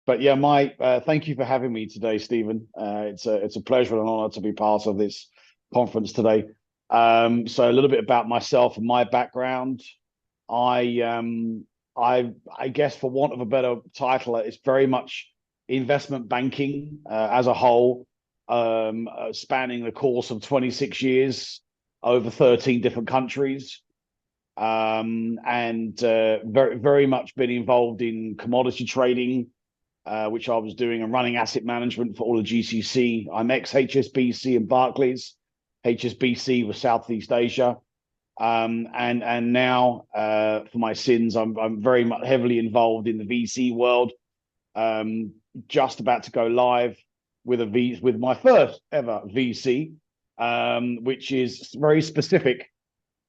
But yeah, thank you for having me today, Stephen. It's a pleasure and an honor to be part of this conference today. So a little bit about myself and my background. I I guess for want of a better title, it's very much investment banking as a whole, spanning the course of 26 years over 13 different countries. And very much been involved in commodity trading, which I was doing, and running asset management for all of GCC. I'm ex HSBC and Barclays. HSBC was Southeast Asia, and now for my sins, I'm very much heavily involved in the VC world. Just about to go live with my first ever VC, which is very specific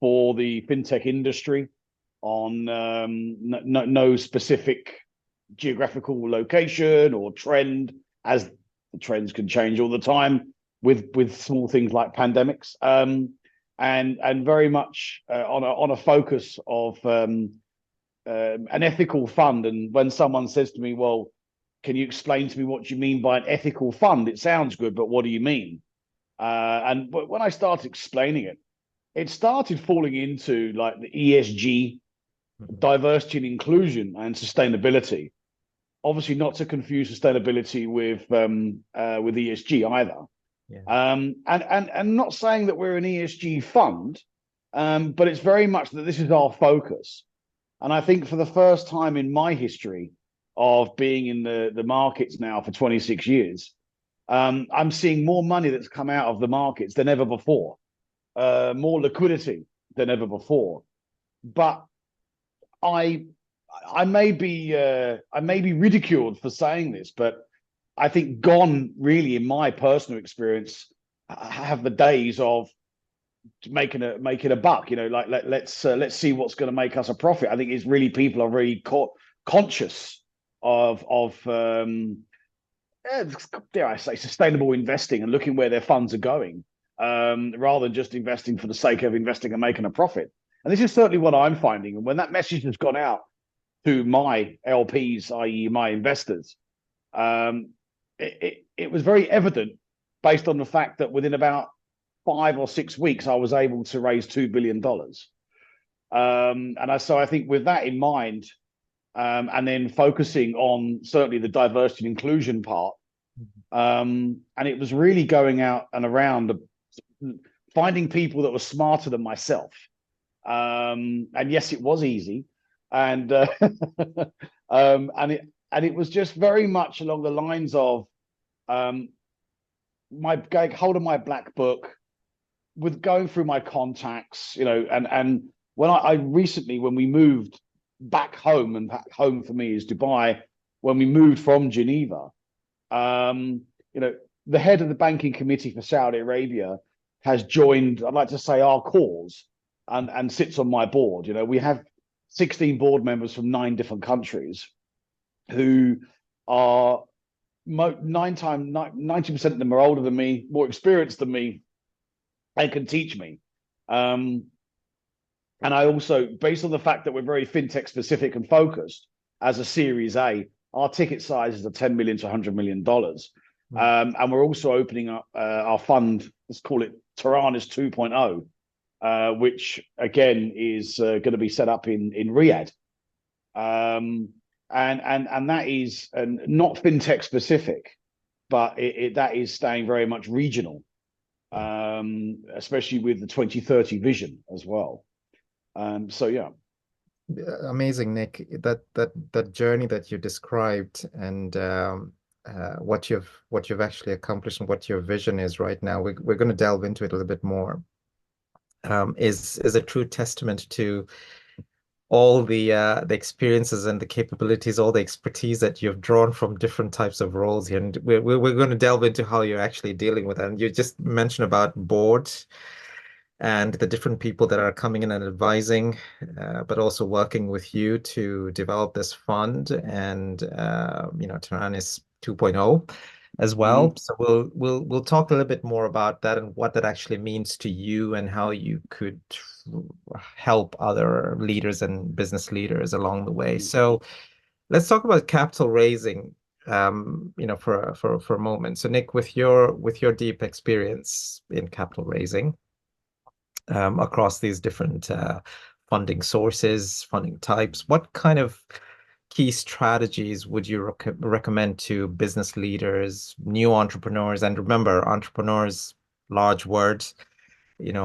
for the fintech industry on no specific geographical location or trend, as the trends can change all the time with small things like pandemics, and very much on a focus of an ethical fund. And when someone says to me, well, can you explain to me what you mean by an ethical fund? It sounds good, but what do you mean? And when I started explaining it, it started falling into like the ESG, diversity and inclusion, and sustainability. Obviously, not to confuse sustainability with ESG either. Yeah. And not saying that we're an ESG fund, but it's very much that this is our focus. And I think for the first time in my history of being in the markets now for 26 years, I'm seeing more money that's come out of the markets than ever before. More liquidity than ever before. But I may be ridiculed for saying this, but I think gone really, in my personal experience, have the days of making a buck. You know, like let's see what's going to make us a profit. I think it's really, people are really conscious of dare I say, sustainable investing and looking where their funds are going, rather than just investing for the sake of investing and making a profit. And this is certainly what I'm finding. And when that message has gone out to my LPs, i.e. my investors, it was very evident, based on the fact that within about 5 or 6 weeks, I was able to raise $2 billion. So I think with that in mind, and then focusing on certainly the diversity and inclusion part, and it was really going out and around finding people that were smarter than myself. And yes, it was easy, and it was just very much along the lines of my going hold of my black book, with going through my contacts, you know, and when I recently, when we moved back home, and back home for me is Dubai, when we moved from Geneva, you know, the head of the banking committee for Saudi Arabia has joined, I'd like to say, our cause, and sits on my board. You know, we have 16 board members from 9 different countries who are 90% of them are older than me, more experienced than me, and can teach me. And I also, based on the fact that we're very fintech specific and focused as a Series A, our ticket size is a $10 million to $100 million. And we're also opening up our fund, let's call it Taranis 2.0, which again is going to be set up in Riyadh. And that is not fintech specific, but that is staying very much regional, especially with the 2030 vision as well. So yeah. Amazing, Nick. That journey that you described, and what you've actually accomplished and what your vision is right now, we're going to delve into it a little bit more. Is a true testament to all the experiences and the capabilities, all the expertise that you've drawn from different types of roles here. And we're going to delve into how you're actually dealing with it. And you just mentioned about board and the different people that are coming in and advising, but also working with you to develop this fund, and you know, Taranis 2.0 as well. So we'll talk a little bit more about that and what that actually means to you, and how you could help other leaders and business leaders along the way. So let's talk about capital raising. for a moment. So Nick, with your deep experience in capital raising, across these different funding sources, funding types, what kind of key strategies would you recommend to business leaders, new entrepreneurs? And remember, entrepreneurs, large word. An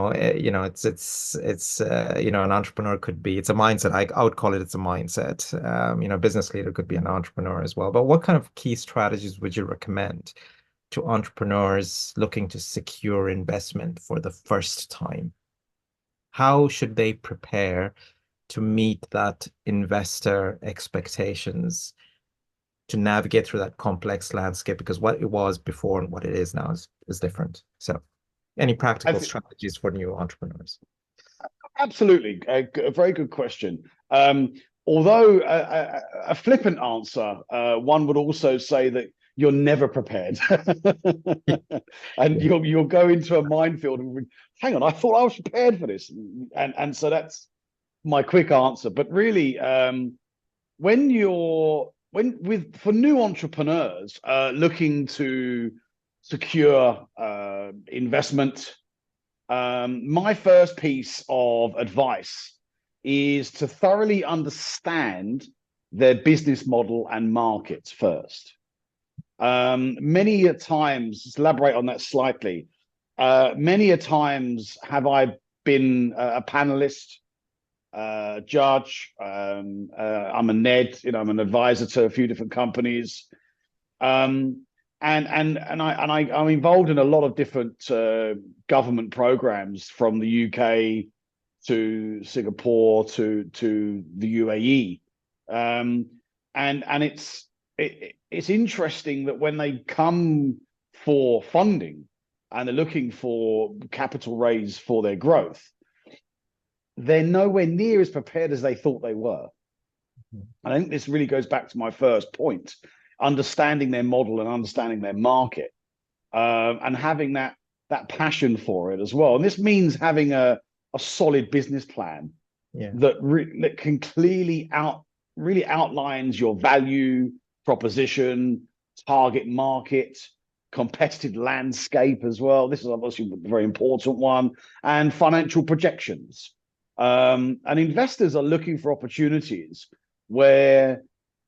entrepreneur could be, it's a mindset. I would call it's a mindset. Business leader could be an entrepreneur as well. But what kind of key strategies would you recommend to entrepreneurs looking to secure investment for the first time? How should they prepare to meet that investor expectations, to navigate through that complex landscape? Because what it was before and what it is now is different. So any practical strategies for new entrepreneurs? Absolutely. A very good question. Although a flippant answer, one would also say that you're never prepared. And you'll go into a minefield and hang on, I thought I was prepared for this. And so that's my quick answer. But really, for new entrepreneurs looking to secure investment, my first piece of advice is to thoroughly understand their business model and markets first. Many a times, let's elaborate on that slightly. Many a times have I been a panelist, judge. I'm a NED, I'm an advisor to a few different companies. I'm involved in a lot of different government programs, from the UK to Singapore to the UAE, and it's interesting that when they come for funding and they're looking for capital raise for their growth, they're nowhere near as prepared as they thought they were. I think this really goes back to my first point: understanding their model and understanding their market, and having that passion for it as well. And this means having a solid business plan that can clearly really outlines your value proposition, target market, competitive landscape as well. This is obviously a very important one, and financial projections. And investors are looking for opportunities where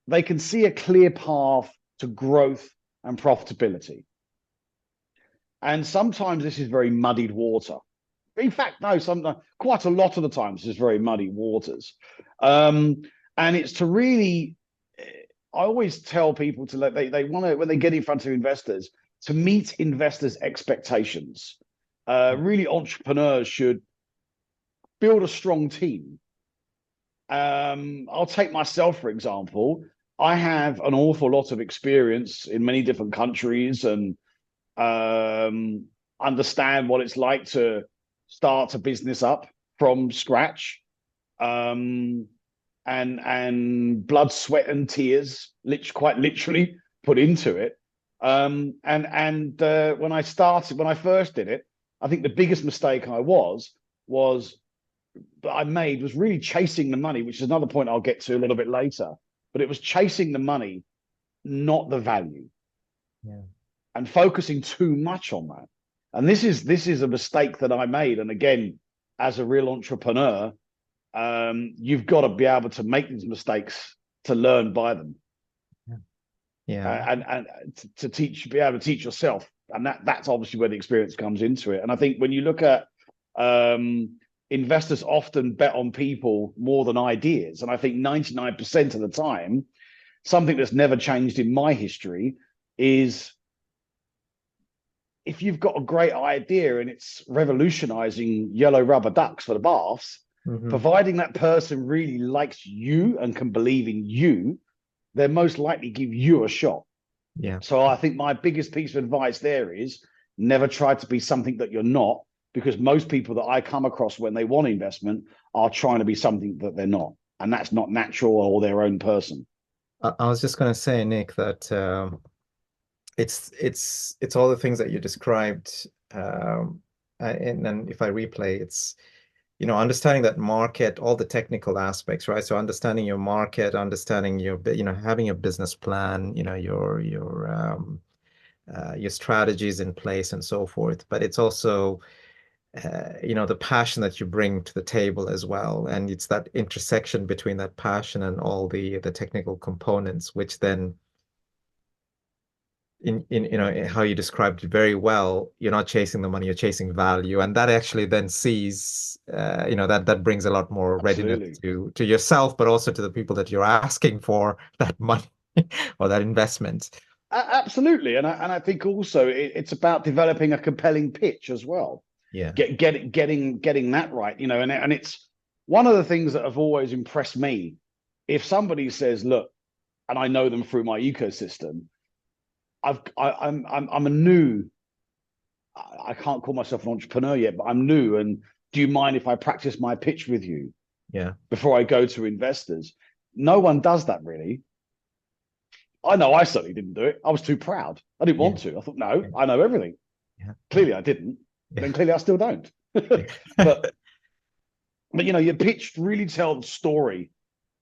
they can see a clear path to growth and profitability. And sometimes this is very muddied water. In fact, no, sometimes, quite a lot of the times, this is very muddy waters. And it's to really, I always tell people to they want to, when they get in front of investors, to meet investors' expectations. Really, entrepreneurs should build a strong team. I'll take myself, for example. I have an awful lot of experience in many different countries, and understand what it's like to start a business up from scratch, and blood, sweat, and tears, quite literally, put into it. When I first did it, I think the biggest mistake I made was really chasing the money, which is another point I'll get to a little bit later. But it was chasing the money, not the value, and focusing too much on that. And this is a mistake that I made. And again, as a real entrepreneur, you've got to be able to make these mistakes to learn by them. And to be able to teach yourself. And that's obviously where the experience comes into it. And I think when you look at investors often bet on people more than ideas. And I think 99% of the time, something that's never changed in my history is, if you've got a great idea and it's revolutionizing yellow rubber ducks for the baths, providing that person really likes you and can believe in you, they're most likely give you a shot. So I think my biggest piece of advice there is never try to be something that you're not, because most people that I come across when they want investment are trying to be something that they're not, and that's not natural or their own person. I was just going to say, Nick, that it's all the things that you described, and then if I replay, you know, understanding that market, all the technical aspects, right? So understanding your market, understanding your, you know, having a business plan, you know, your strategies in place and so forth. But it's also, you know, the passion that you bring to the table as well, and it's that intersection between that passion and all the technical components, which then in you know how you described it very well, you're not chasing the money, you're chasing value, and that actually then sees you know that brings a lot more readiness Absolutely. to yourself, but also to the people that you're asking for that money or that investment. Absolutely, and I think also it's about developing a compelling pitch as well. Yeah, Getting that right, you know, and it's one of the things that have always impressed me. If somebody says, "Look," and I know them through my ecosystem, I'm a new. I can't call myself an entrepreneur yet, but I'm new. And do you mind if I practice my pitch with you yeah, before I go to investors? No one does that really. I know I certainly didn't do it. I was too proud. I didn't yeah, want to. I thought, no, yeah, I know everything. yeah, Clearly I didn't. yeah, Then clearly I still don't. yeah. but but you know, your pitch really tell the story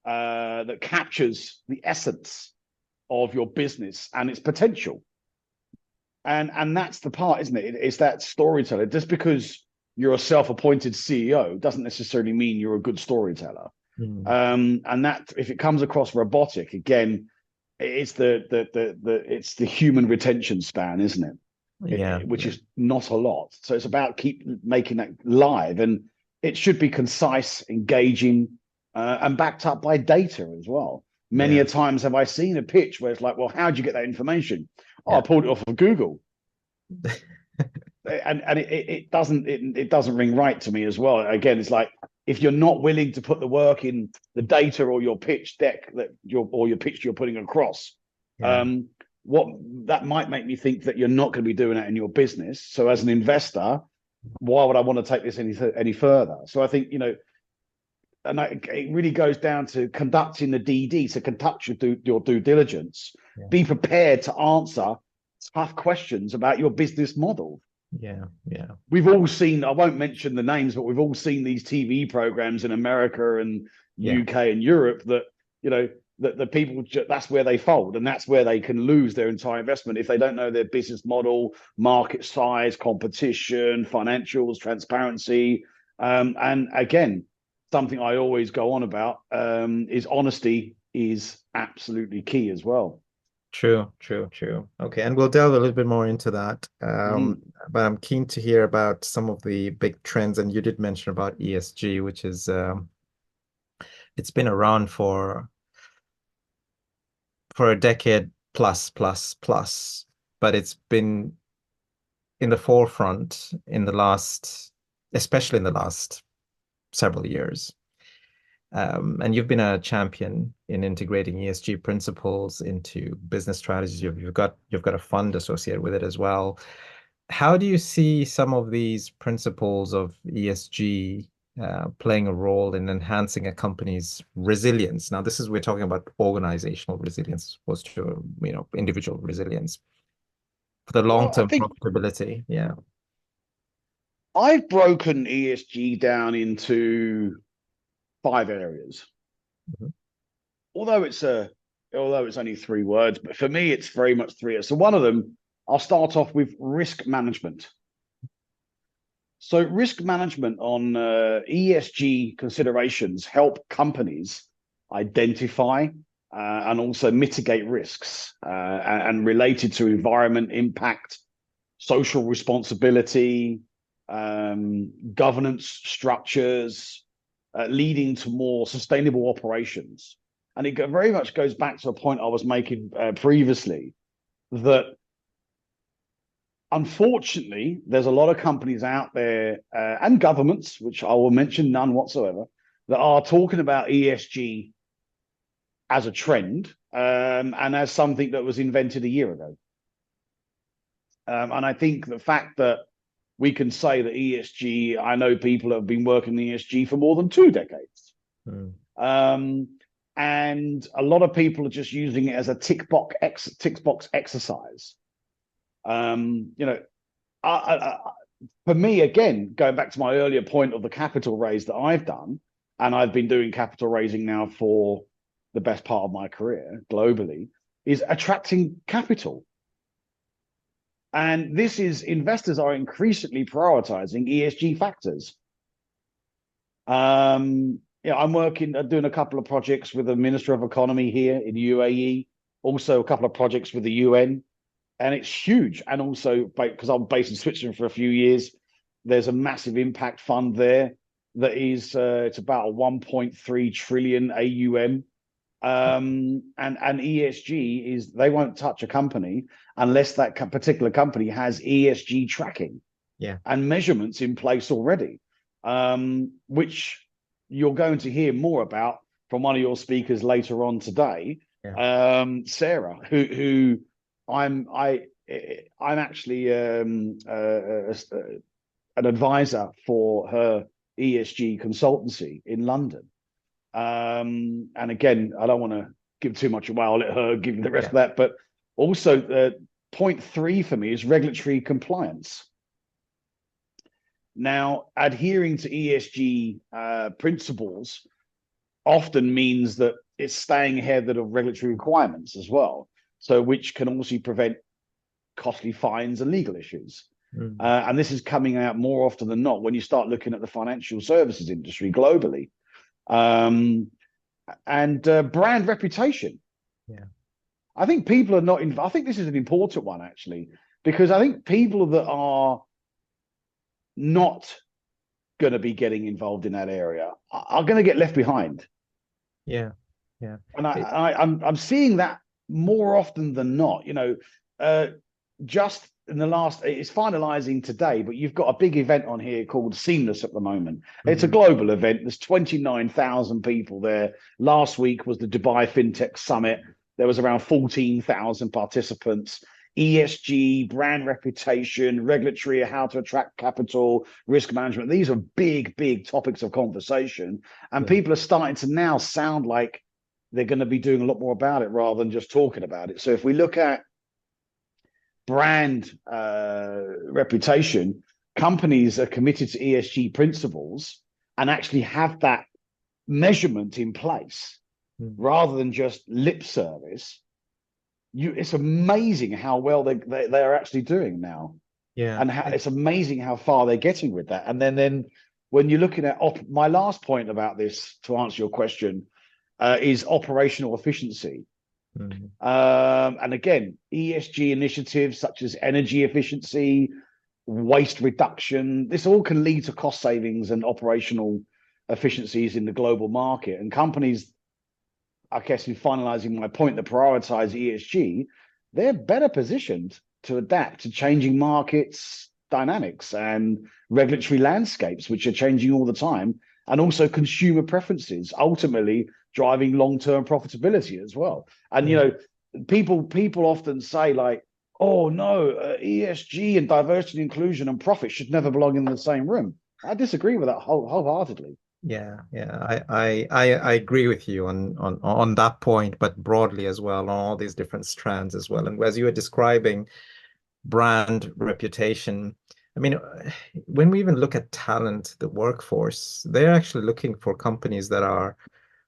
that captures the essence of your business and its potential. And that's the part, isn't it? It's that storyteller. Just because you're a self-appointed CEO doesn't necessarily mean you're a good storyteller. Mm. And that if it comes across robotic, again, it's it's the human retention span, isn't it? Yeah, Which yeah, is not a lot. So it's about keep making that live, and it should be concise, engaging, and backed up by data as well. Many yeah, a times have I seen a pitch where it's like, well, how'd you get that information? Oh, I yeah. pulled it off of Google, and it doesn't ring right to me as well. Again, it's like if you're not willing to put the work in the data or your pitch deck or your pitch you're putting across, Yeah, um, what that might make me think that you're not going to be doing that in your business. So as an investor, why would I want to take this any further? So I think, you know, and it really goes down to conducting the DD, so conduct your due diligence, yeah, be prepared to answer tough questions about your business model. yeah, yeah, We've all seen, I won't mention the names, but we've all seen these TV programs in America and yeah, UK and Europe that, you know, that the people, that's where they fold, and that's where they can lose their entire investment if they don't know their business model, market size, competition, financials, transparency. And again, something I always go on about is honesty is absolutely key as well. True, true, true. Okay, and we'll delve a little bit more into that. Mm. But I'm keen to hear about some of the big trends, and you did mention about ESG, which is it's been around for a decade plus, but it's been in the forefront in the last, especially in the last several years. And you've been a champion in integrating ESG principles into business strategies. You've got a fund associated with it as well. How do you see some of these principles of ESG playing a role in enhancing a company's resilience? Now, this is we're talking about organizational resilience as opposed to individual resilience for the Well, I long-term think profitability. Yeah. I've broken ESG down into 5 areas. Mhm. Although it's only 3 words, but for me it's very much three. So one of them, I'll start off with risk management. So risk management on ESG considerations help companies identify and also mitigate risks and related to environment impact, social responsibility, governance structures, leading to more sustainable operations. And it very much goes back to a point I was making previously that unfortunately, there's a lot of companies out there and governments, which I will mention none whatsoever, that are talking about ESG as a trend and as something that was invented a year ago. And I think the fact that we can say that ESG, I know people have been working in ESG for more than 2 decades. Mm. Um, and a lot of people are just using it as a tick box exercise. You know, for me, again, going back to my earlier point of the capital raise that I've done, and I've been doing capital raising now for the best part of my career globally, is attracting capital. And this is investors are increasingly prioritizing ESG factors. Yeah, I'm doing a couple of projects with the Minister of Economy here in UAE, also a couple of projects with the UN, and it's huge. And also, because I'm based in Switzerland for a few years, there's a massive impact fund there that is it's about a 1.3 trillion AUM. And ESG is they won't touch a company unless that particular company has ESG tracking, and measurements in place already, which you're going to hear more about from one of your speakers later on today, Sarah, who I'm actually an advisor for her ESG consultancy in London. And again, I don't want to give too much away. I'll let her give the rest of that. But also, point 3 for me is regulatory compliance. Now, adhering to ESG principles often means that it's staying ahead of regulatory requirements as well. So, which can also prevent costly fines and legal issues. And this is coming out more often than not when you start looking at the financial services industry globally. And brand reputation. I think people are not I think this is an important one, actually, because I think people that are not going to be getting involved in that area are going to get left behind. And I'm seeing that more often than not. Just in the last, it's finalizing today, but you've got a big event on here called Seamless at the moment. It's a global event. There's 29,000 people there. Last week was the Dubai FinTech Summit. There was around 14,000 participants. ESG, brand reputation, regulatory, how to attract capital, risk management. These are big, big topics of conversation. And people are starting to now sound like they're going to be doing a lot more about it rather than just talking about it. So if we look at brand reputation, companies are committed to ESG principles and actually have that measurement in place rather than just lip service. It's amazing how well they're actually doing now. And it's amazing how far they're getting with that. And then when you're looking at my last point about this, to answer your question, is operational efficiency. And again, ESG initiatives such as energy efficiency, waste reduction, this all can lead to cost savings and operational efficiencies in the global market. And companies, I guess, in finalizing my point, that prioritize ESG, they're better positioned to adapt to changing markets dynamics and regulatory landscapes, which are changing all the time, and also consumer preferences, ultimately driving long-term profitability as well. And people often say, like, oh no, ESG and diversity, inclusion, and profit should never belong in the same room. I disagree with that wholeheartedly. I agree with you on that point, but broadly as well, on all these different strands as well. And as you were describing brand reputation, I mean, when we even look at talent, the workforce, they're actually looking for companies that are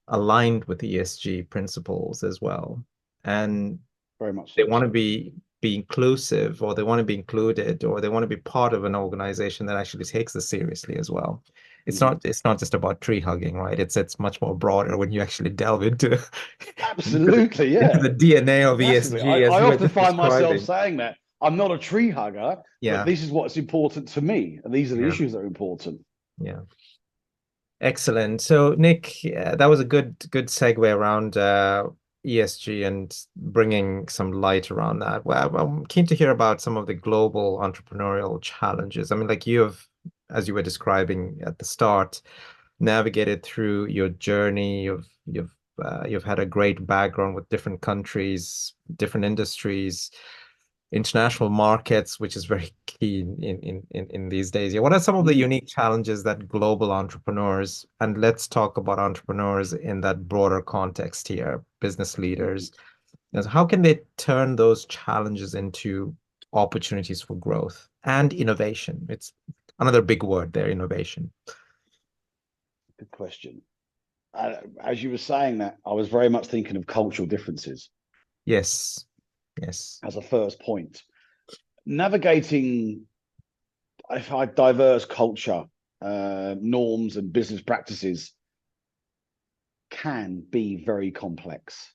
aligned with ESG principles as well. And very much they want to be inclusive, or they want to be included, or they want to be part of an organization that actually takes this seriously as well. It's not just about tree hugging, right? It's much more broader when you actually delve into absolutely into the DNA of massively. ESG. I often find myself saying that I'm not a tree hugger, but this is what's important to me, and these are the issues that are important. Excellent. So Nick, that was a good segue around ESG and bringing some light around that. Well, I'm keen to hear about some of the global entrepreneurial challenges. I mean, like as you were describing at the start, navigated through your journey. You've had a great background with different countries, different industries, international markets, which is very key in these days. What are some of the unique challenges that global entrepreneurs, and let's talk about entrepreneurs in that broader context here, business leaders, how can they turn those challenges into opportunities for growth and innovation. It's another big word there, innovation. Good question. As you were saying that, I was very much thinking of cultural differences. Yes. Yes. As a first point. Navigating a diverse culture, norms, and business practices can be very complex.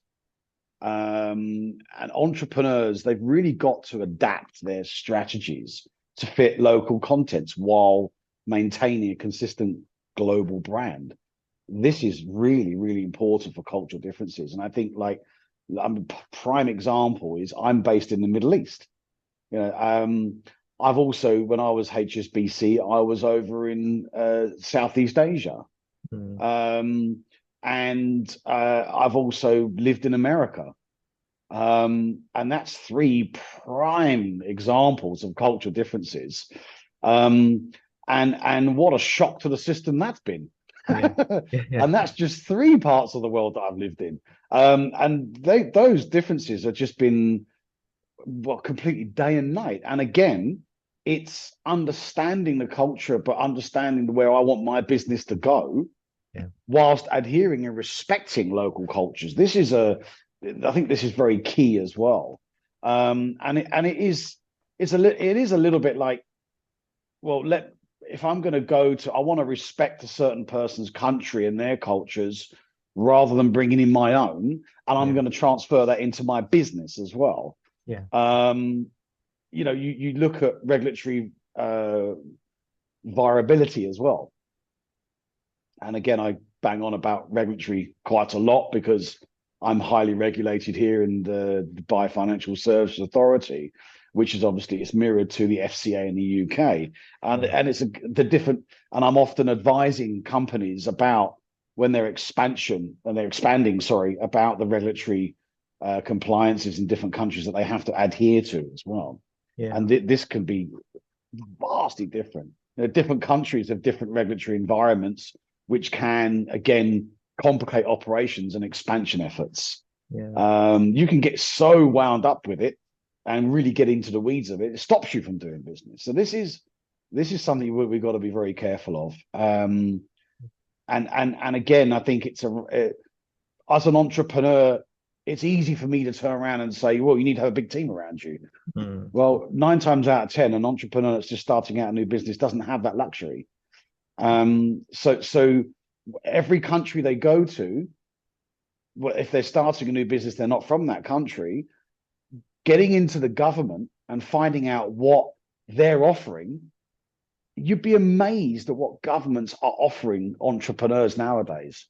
And entrepreneurs, they've really got to adapt their strategies to fit local contexts while maintaining a consistent global brand. This is really, really important for cultural differences. And I think, like, a prime example is I'm based in the Middle East. I've also, when I was HSBC, I was over in Southeast Asia. And I've also lived in America. And that's three prime examples of cultural differences. And what a shock to the system that's been. Yeah. And that's just three parts of the world that I've lived in. And those differences have just been completely day and night. And again, it's understanding the culture, but understanding where I want my business to go, whilst adhering and respecting local cultures. I think this is very key as well. It is a little bit like, well, if I'm going to I want to respect a certain person's country and their cultures rather than bringing in my own, and I'm going to transfer that into my business as well. Yeah. You look at regulatory viability as well. And again, I bang on about regulatory quite a lot because I'm highly regulated here in the Dubai Financial Services Authority, which is obviously it's mirrored to the FCA in the UK, and it's the different. And I'm often advising companies about when they're expanding, about the regulatory compliances in different countries that they have to adhere to as well. Yeah. And this can be vastly different. Different countries have different regulatory environments, which can again complicate operations and expansion efforts. Yeah. You can get so wound up with it and really get into the weeds of it. It stops you from doing business. So this is something we've got to be very careful of. And again, I think as an entrepreneur, it's easy for me to turn around and say, well, you need to have a big team around you. Well, 9 times out of 10, an entrepreneur that's just starting out a new business doesn't have that luxury. So every country they go to, well, if they're starting a new business, they're not from that country, getting into the government and finding out what they're offering, you'd be amazed at what governments are offering entrepreneurs nowadays.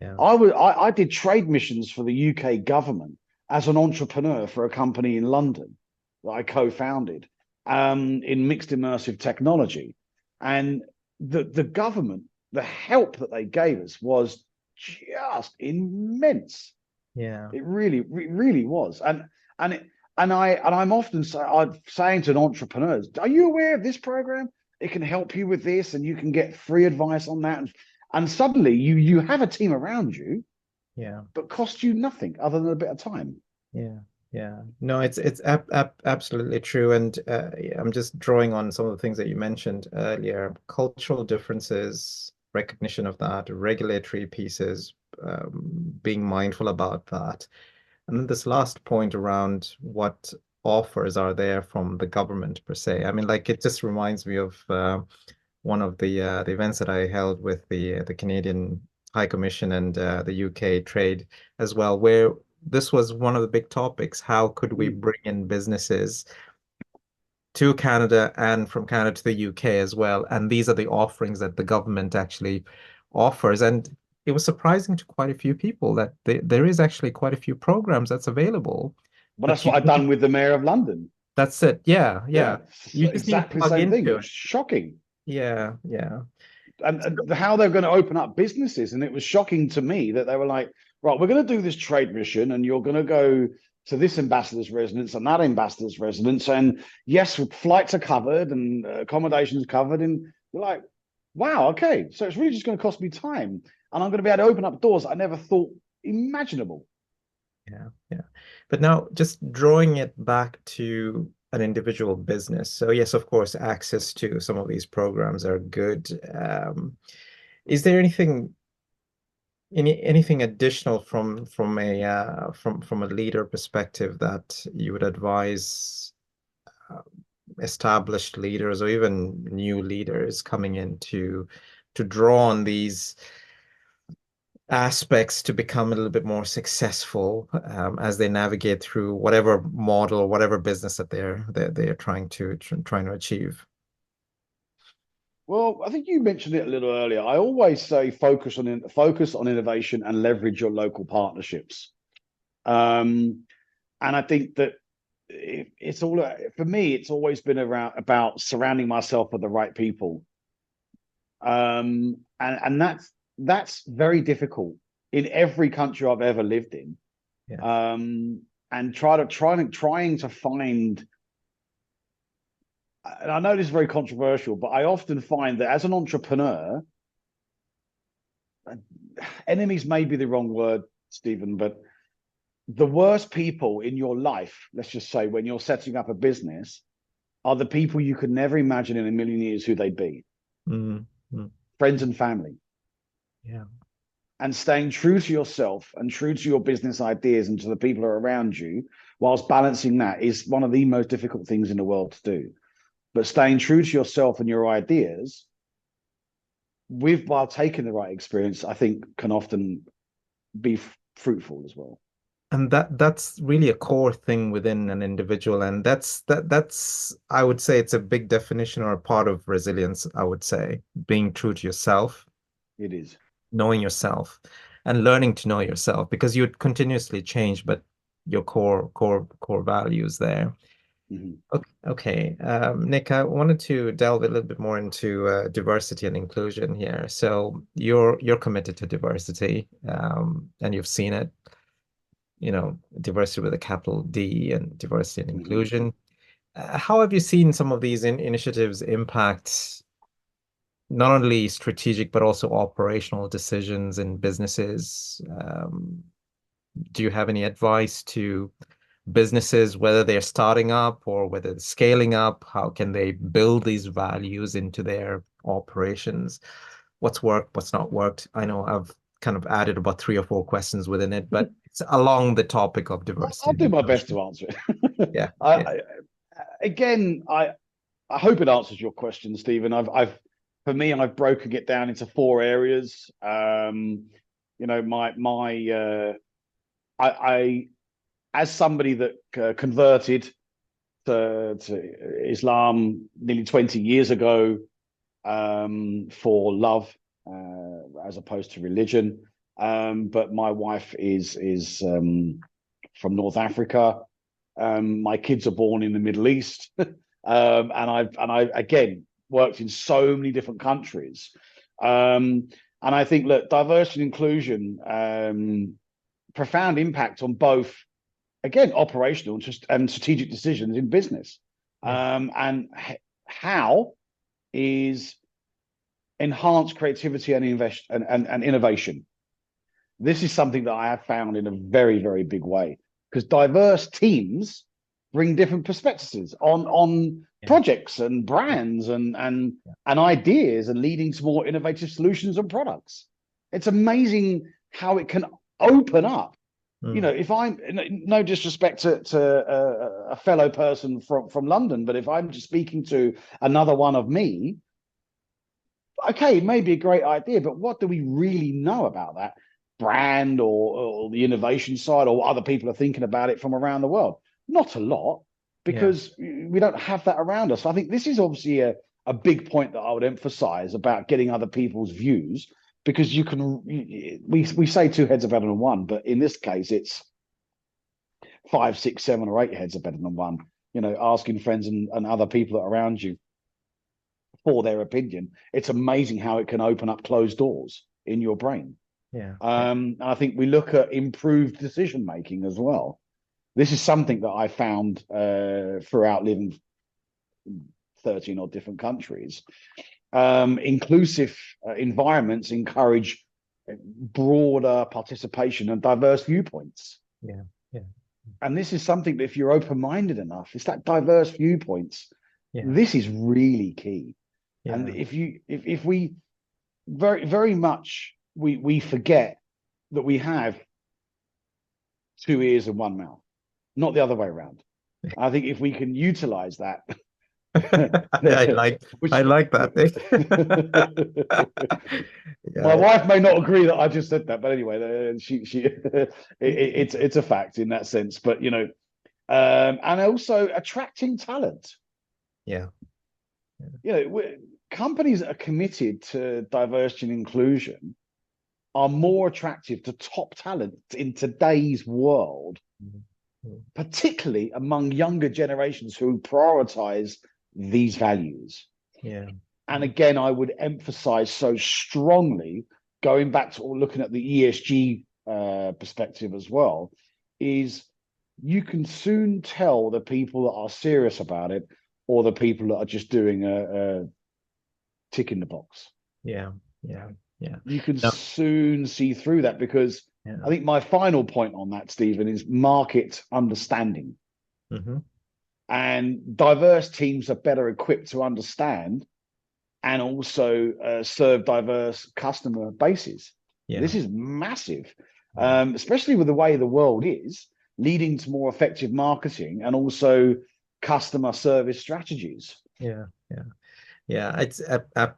Yeah. I did trade missions for the UK government as an entrepreneur for a company in London that I co-founded in mixed immersive technology. And the government, the help that they gave us was just immense. Yeah. It really was. And I'm often saying to entrepreneurs, are you aware of this program? It can help you with this, and you can get free advice on that. And suddenly you have a team around you, but cost you nothing other than a bit of time. Yeah. No, it's absolutely true. And I'm just drawing on some of the things that you mentioned earlier: cultural differences, recognition of that, regulatory pieces, being mindful about that. And then this last point around what offers are there from the government per se. I mean, like, it just reminds me of one of the events that I held with the Canadian High Commission and the UK Trade as well, where this was one of the big topics. How could we bring in businesses to Canada and from Canada to the UK as well? And these are the offerings that the government actually offers. And it was surprising to quite a few people that there is actually quite a few programs that's available. Well, that's what I've done with the Mayor of London. That's it. Yeah. You just need to exactly the plug same thing. into It was shocking. Yeah. And how they're going to open up businesses. And it was shocking to me that they were like, right, we're going to do this trade mission and you're going to go to this ambassador's residence and that ambassador's residence. And yes, flights are covered and accommodations covered. And you're like, wow, okay. So it's really just going to cost me time. And I'm going to be able to open up doors I never thought imaginable. Yeah. But now just drawing it back to an individual business. So yes, of course, access to some of these programs are good. Is there anything additional from a leader perspective that you would advise uh, established leaders or even new leaders coming in to draw on these aspects to become a little bit more successful as they navigate through whatever model, whatever business that they're trying to achieve? Well, I think you mentioned it a little earlier. I always say focus on innovation and leverage your local partnerships. And I think that it's all for me. It's always been around about surrounding myself with the right people, and that's very difficult in every country I've ever lived in. Yeah. And trying to find. And I know this is very controversial, but I often find that as an entrepreneur, enemies may be the wrong word, Stephen, but the worst people in your life, let's just say when you're setting up a business, are the people you could never imagine in a million years who they'd be. Mm-hmm. Friends and family. Yeah. And staying true to yourself and true to your business ideas and to the people who are around you, whilst balancing that, is one of the most difficult things in the world to do. But staying true to yourself and your ideas, while taking the right experience, I think can often be fruitful as well. And that's really a core thing within an individual. And that's I would say it's a big definition or a part of resilience, I would say, being true to yourself, It is. knowing yourself and learning to know yourself because you continuously change, but your core values there. Mm-hmm. Okay. Nick, I wanted to delve a little bit more into diversity and inclusion here. So you're committed to diversity, and you've seen it, diversity with a capital D and diversity and Mm-hmm. inclusion. How have you seen some of these initiatives impact not only strategic but also operational decisions in businesses? Do you have any advice to businesses, whether they're starting up or whether they're scaling up? How can they build these values into their operations? What's worked, what's not worked? I know I've kind of added about 3 or 4 questions within it, but it's along the topic of diversity I'll and do my best inclusion. to answer it. Yeah, yeah, I hope it answers your question, Stephen. For me, I've broken it down into 4 areas. I as somebody that converted to Islam nearly 20 years ago for love as opposed to religion. But my wife is from North Africa. My kids are born in the Middle East, and I again worked in so many different countries. And I think, look, diversity and inclusion, profound impact on both, again, operational and strategic decisions in business. yeah, And how is enhanced creativity and and innovation. This is something that I have found in a very, very big way, because diverse teams bring different perspectives on yeah, projects and brands and ideas, and leading to more innovative solutions and products. It's amazing how it can open up. mm, If I'm, no disrespect to a fellow person from London, but if I'm just speaking to another one of me, okay, it may be a great idea, but what do we really know about that brand or the innovation side, or what other people are thinking about it from around the world? Not a lot, yeah, because we don't have that around us. So I think this is obviously a big point that I would emphasize about getting other people's views, because we say two heads are better than one, but in this case, it's 5, 6, 7, or 8 heads are better than one. Asking friends and other people around you for their opinion. It's amazing how it can open up closed doors in your brain. yeah, yeah, And I think we look at improved decision making as well. This is something that I found throughout living 13 odd different countries. Inclusive environments encourage broader participation and diverse viewpoints. yeah, yeah. And this is something that if you're open-minded enough, it's that diverse viewpoints. Yeah. This is really key. And Yeah. if we very much we forget that we have two ears and one mouth, not the other way around. I think if we can utilize that, I like I which like that. my Yeah. wife may not agree that I just said that, but anyway, she it's a fact in that sense. But and also attracting talent. Yeah. Companies that are committed to diversity and inclusion are more attractive to top talent in today's world, Mhm. particularly among younger generations who prioritize these values. Yeah. And again, I would emphasize so strongly, going back to looking at the ESG perspective as well, is you can soon tell the people that are serious about it or the people that are just doing a tick in the box. Yeah. Yeah. Yeah. You can No. soon see through that, because I Yeah. think my final point on that, Stephen, is market understanding. Hmm. And diverse teams are better equipped to understand and also serve diverse customer bases. Yeah. This is massive, Yeah. especially with the way the world is, leading to more effective marketing and also customer service strategies. Yeah. Yeah. Yeah, it's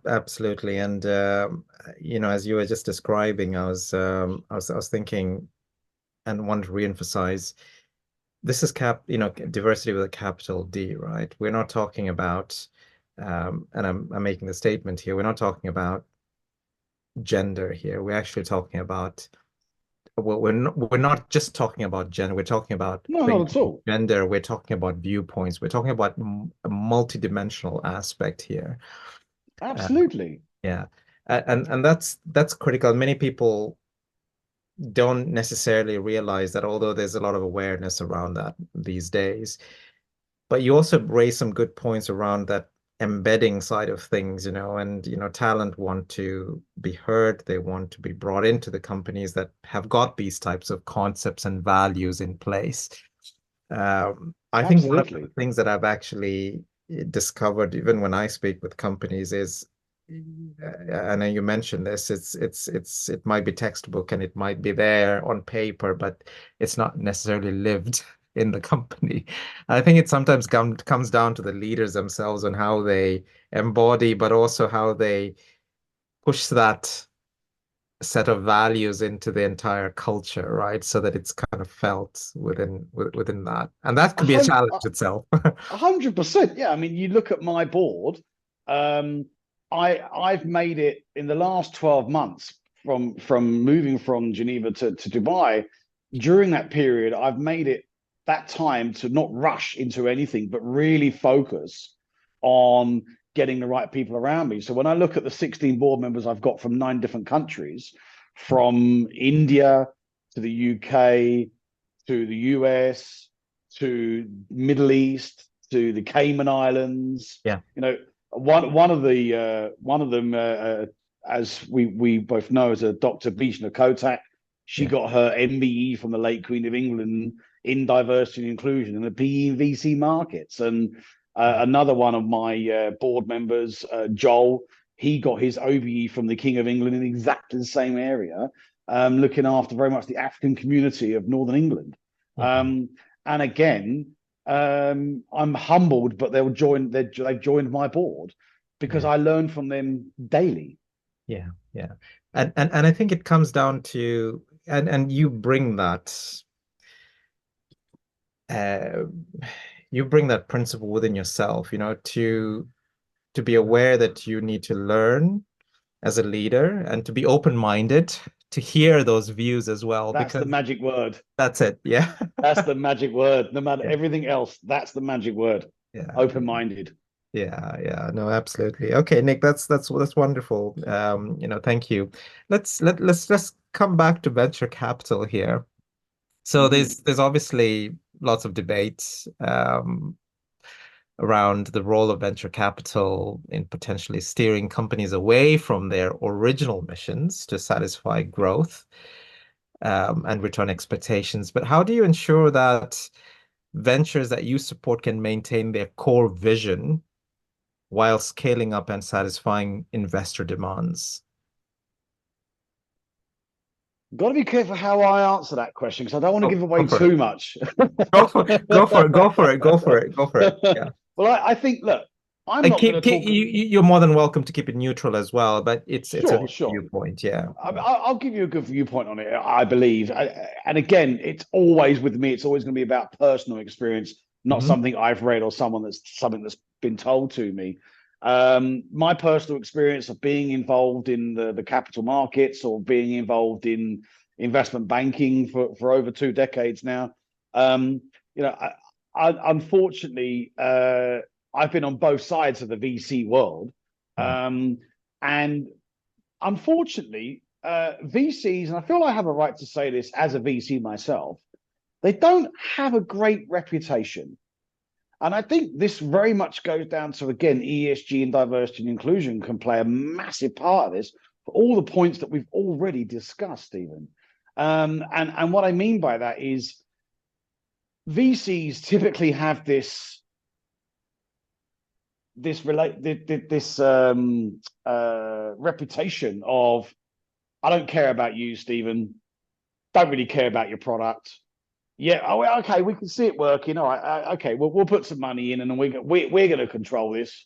absolutely. And as you were just describing, I was thinking and want to reemphasize this is diversity with a capital D, right? We're not talking about and I'm making the statement here, we're not talking about gender here. We're actually talking about well, we're not just talking about gender. We're talking about No, when you not at talk about all. gender, we're talking about viewpoints. We're talking about a multidimensional aspect here. Uh, Absolutely. yeah. And that's critical. Many people don't necessarily realize that, although there's a lot of awareness around that these days. But you also raise some good points around that embedding side of things, and talent want to be heard. They want to be brought into the companies that have got these types of concepts and values in place. I think one of the Absolutely. things that I've actually discovered, even when I speak with companies, is I know you mentioned this. It might be textbook and it might be there on paper, but it's not necessarily lived in the company. I think it sometimes comes down to the leaders themselves on how they embody, but also how they push that set of values into the entire culture, right? So that it's kind of felt within that, and that A could be a hun- challenge itself. 100%. Yeah. I mean, you look at my board. Um, I've made it in the last 12 months from moving from Geneva to Dubai. During that period, I've made it that time to not rush into anything, but really focus on getting the right people around me. So when I look at the 16 board members I've got from 9 different countries, from India to the UK to the US to Middle East to the Cayman Islands. Yeah. One of them, as we both know, is a Dr. Bishna Kotak. She Yeah. got her MBE from the late Queen of England in diversity and inclusion in the PE and VC markets. And another one of my board members, Joel, he got his OBE from the King of England in exactly the same area, looking after very much the African community of Northern England. Yeah. And again, I'm humbled, but they've joined my board because Yeah. I learn from them daily. Yeah. Yeah. And I think it comes down to and uh you bring that principle within yourself, to be aware that you need to learn as a leader and to be open-minded to hear those views as well, That's the because magic word. that's it. Yeah. That's the magic word. No matter Yeah. everything else, that's the magic word. Yeah. Open-minded. Yeah, yeah, no, absolutely. Okay, Nick, that's wonderful. Thank you. Let's come back to venture capital here. So Mhm. there's obviously lots of debates around the role of venture capital in potentially steering companies away from their original missions to satisfy growth. and return expectations. But how do you ensure that ventures that you support can maintain their core vision while scaling up and satisfying investor demands? Got to be careful how I answer that question because I don't want to Oh, give go away for it. too much. Go for it. Go for it. Go for it. Go for it. Go for it. Yeah. Well, I think, look, I'm Like not going to talk. you're more than welcome to keep it neutral as well, but it's a Sure, sure. viewpoint. Yeah. I'll give you a good viewpoint on it, I believe. And again, it's always with me, it's always going to be about personal experience, not Hmm. something I've read or something that's been told to me. My personal experience of being involved in the capital markets or being involved in investment banking for over 2 decades now. Um, Unfortunately, I've been on both sides of the VC world. Yeah. Um, and unfortunately, VCs, and I feel I have a right to say this as a VC myself, they don't have a great reputation. And I think this very much goes down to, again, ESG and diversity and inclusion can play a massive part of this for all the points that we've already discussed, Stephen. And what I mean by that is VCs typically have this reputation of, I don't care about you, Stephen. Don't really care about your product. Yeah, oh, okay, we can see it working. All right, okay, we'll put some money in, and we're going to control this,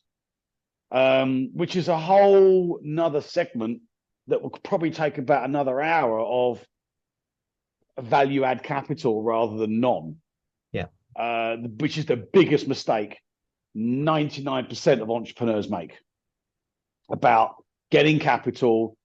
which is a whole nother segment that will probably take about another hour of value add capital rather than non, Yeah. which is the biggest mistake 99% of entrepreneurs make about getting capital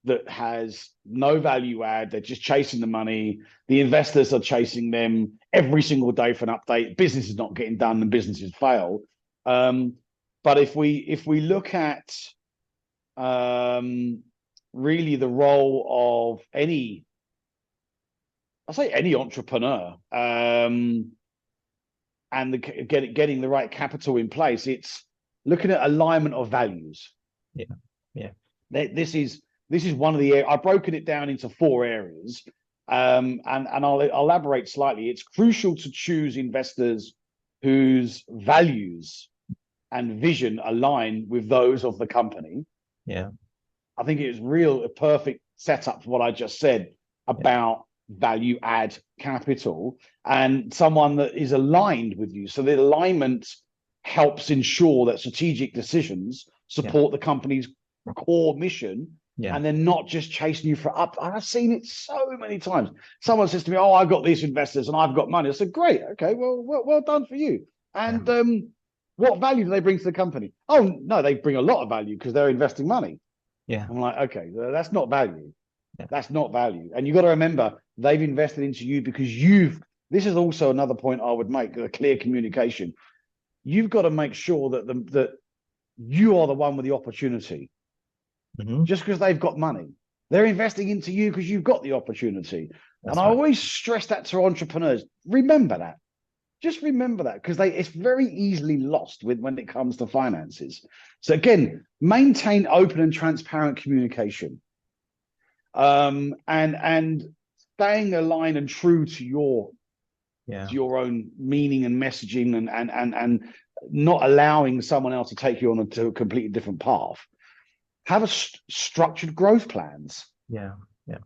that has no value add. They're just chasing the money. The investors are chasing them every single day for an update. Business is not getting done and businesses fail. But if we look at really the role of any entrepreneur, and getting the right capital in place, it's looking at alignment of values. Yeah. Yeah. This is one of the, I've broken it down into 4 areas, and I'll elaborate slightly. It's crucial to choose investors whose values and vision align with those of the company. Yeah. I think it is a perfect setup for what I just said about value add capital, and someone that is aligned with you. So the alignment helps ensure that strategic decisions support the company's core mission. Yeah. And they're not just chasing you for up. I've seen it so many times. Someone says to me, "Oh, I've got these investors and I've got money." I said, "Great, okay, well done for you." And what value do they bring to the company? Oh no, they bring a lot of value because they're investing money. Yeah. I'm like, okay, that's not value. Yeah. That's not value. And you got to remember, they've invested into you because this is also another point I would make, a clear communication. You've got to make sure that you are the one with the opportunity. Mm-hmm. Just because they've got money, they're investing into you because you've got the opportunity. That's and I right. always stress that to entrepreneurs. Remember that. Just remember that, because it's very easily lost when it comes to finances. So again, maintain open and transparent communication, and staying aligned and true to your own meaning and messaging, and not allowing someone else to take you on to a completely different path. Have structured growth plans. Yeah.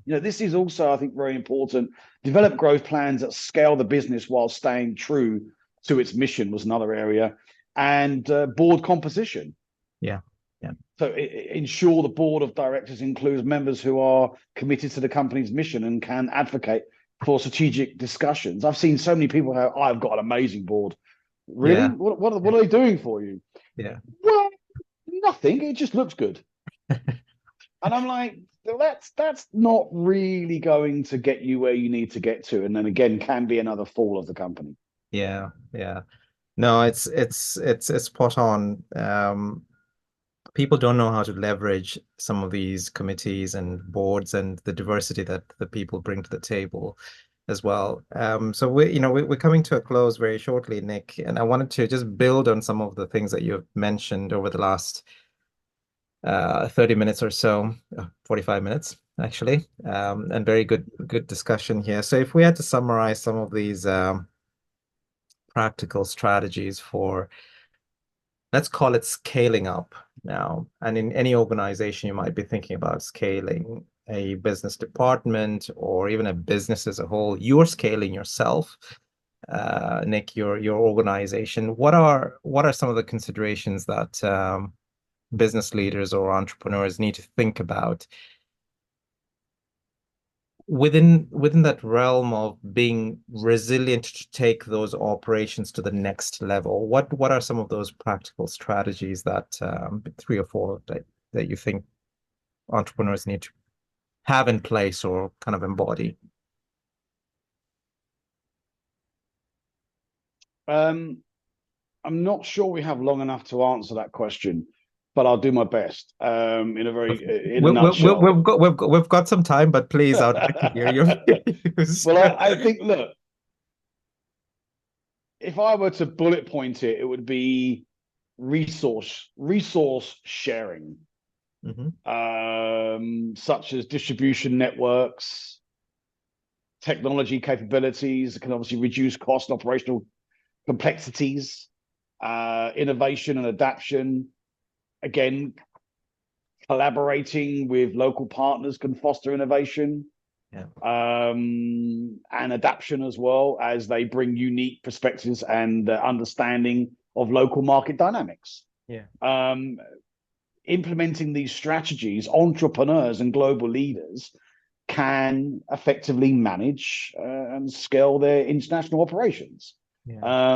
Yeah. This is also, I think, very important. Develop growth plans that scale the business while staying true to its mission was another area. And board composition. Yeah. Yeah. So ensure the board of directors includes members who are committed to the company's mission and can advocate for strategic discussions. I've seen so many people go, "I've got an amazing board." Really? Yeah. What are they doing for you? Yeah. Well, nothing. It just looks good. And I'm like, that's not really going to get you where you need to get to, and then again can be another fall of the company. Yeah. Yeah. No, it's spot on. People don't know how to leverage some of these committees and boards and the diversity that the people bring to the table as well. So we're coming to a close very shortly, Nick, and I wanted to just build on some of the things that you've mentioned over the last 30 minutes or so, 45 minutes. actually, and very good discussion here. So if we had to summarize some of these practical strategies for, let's call it scaling up now. And in any organization, you might be thinking about scaling a business department or even a business as a whole. You're scaling yourself, Nick, your organization. What are some of the considerations that business leaders or entrepreneurs need to think about within that realm of being resilient to take those operations to the next level? What are some of those practical strategies that three or four that you think entrepreneurs need to have in place or kind of embody? Um, I'm not sure we have long enough to answer that question, but I'll do my best. In a very in a nutshell. We've got some time, but please, I'd like to hear your views. Well, I think, look, if I were to bullet point it, it would be resource sharing, Mhm. such as distribution networks, technology capabilities that can obviously reduce cost and operational complexities, innovation and adaptation. Again, collaborating with local partners can foster innovation, Yeah. and adaptation as well, as they bring unique perspectives and understanding of local market dynamics. Yeah. Implementing these strategies, entrepreneurs and global leaders can effectively manage and scale their international operations. Yeah.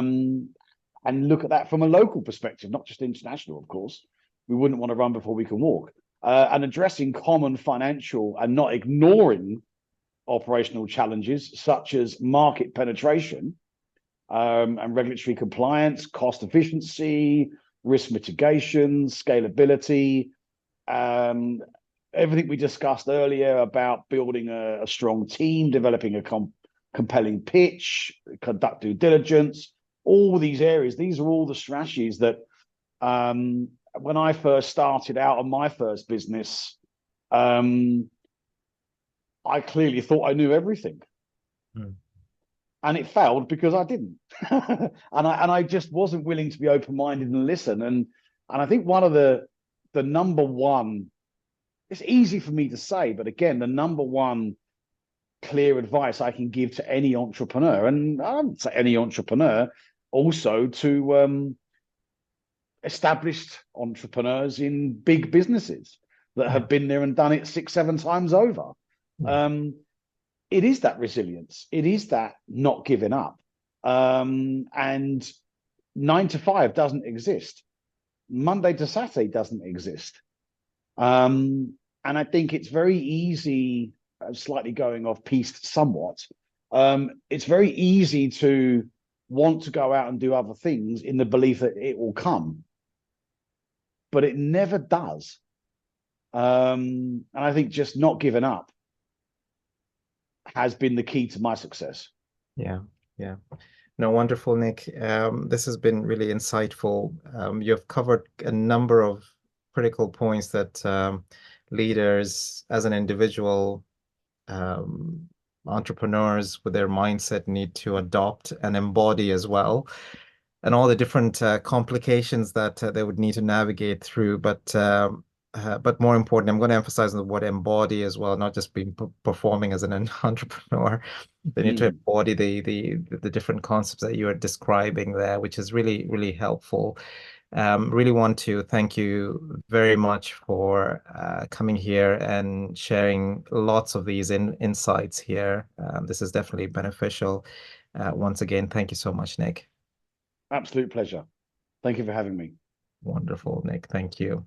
And look at that from a local perspective, not just international, of course. We wouldn't want to run before we can walk. And addressing common financial and not ignoring operational challenges such as market penetration, and regulatory compliance, cost efficiency, risk mitigation, scalability, everything we discussed earlier about building a strong team, developing a compelling pitch, conduct due diligence, all these areas. These are all the strategies that when I first started out on my first business, I clearly thought I knew everything. Mm. And it failed because I didn't. and I just wasn't willing to be open-minded and listen. And I think one of the number one, it's easy for me to say, but again, the number one clear advice I can give to any entrepreneur, and I don't say any entrepreneur, also to established entrepreneurs in big businesses that Yeah. have been there and done it 6, 7 times over. Yeah. It is that resilience. It is that not giving up. And 9 to 5 doesn't exist. Monday to Saturday doesn't exist. And I think it's very easy, slightly going off piste somewhat. It's very easy to want to go out and do other things in the belief that it will come, but it never does. And I think just not giving up has been the key to my success. Yeah. Yeah. No, wonderful, Nick. This has been really insightful. You've covered a number of critical points that leaders, as an individual, um, entrepreneurs with their mindset need to adopt and embody as well, and all the different complications that they would need to navigate through. But more important, I'm going to emphasize on the word embody as well, not just being performing as an entrepreneur. They need to embody the different concepts that you are describing there, which is really helpful. Really want to thank you very much for coming here and sharing lots of these insights here. This is definitely beneficial. Once again, thank you so much, Nick. Absolute pleasure. Thank you for having me. Wonderful, Nick. Thank you.